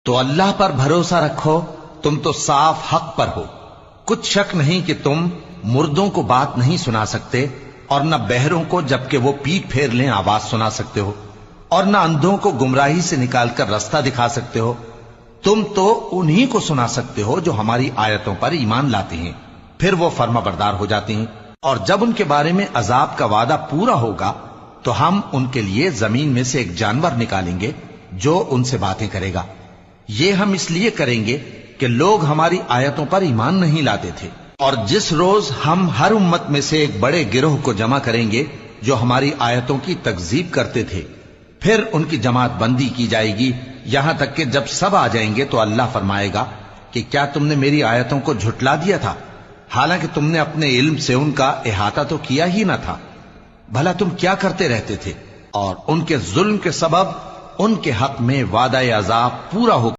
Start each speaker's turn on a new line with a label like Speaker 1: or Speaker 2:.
Speaker 1: تو اللہ پر بھروسہ رکھو، تم تو صاف حق پر ہو۔ کچھ شک نہیں کہ تم مردوں کو بات نہیں سنا سکتے، اور نہ بہروں کو جبکہ وہ پیٹ پھیر لیں آواز سنا سکتے ہو، اور نہ اندھوں کو گمراہی سے نکال کر رستہ دکھا سکتے ہو۔ تم تو انہی کو سنا سکتے ہو جو ہماری آیتوں پر ایمان لاتے ہیں، پھر وہ فرما بردار ہو جاتے ہیں۔ اور جب ان کے بارے میں عذاب کا وعدہ پورا ہوگا تو ہم ان کے لیے زمین میں سے ایک جانور نکالیں گے جو ان سے باتیں کرے گا۔ یہ ہم اس لیے کریں گے کہ لوگ ہماری آیتوں پر ایمان نہیں لاتے تھے۔ اور جس روز ہم ہر امت میں سے ایک بڑے گروہ کو جمع کریں گے جو ہماری آیتوں کی تکذیب کرتے تھے، پھر ان کی جماعت بندی کی جائے گی، یہاں تک کہ جب سب آ جائیں گے تو اللہ فرمائے گا کہ کیا تم نے میری آیتوں کو جھٹلا دیا تھا، حالانکہ تم نے اپنے علم سے ان کا احاطہ تو کیا ہی نہ تھا؟ بھلا تم کیا کرتے رہتے تھے؟ اور ان کے ظلم کے سبب ان کے حق میں وعدہ عذاب پورا ہو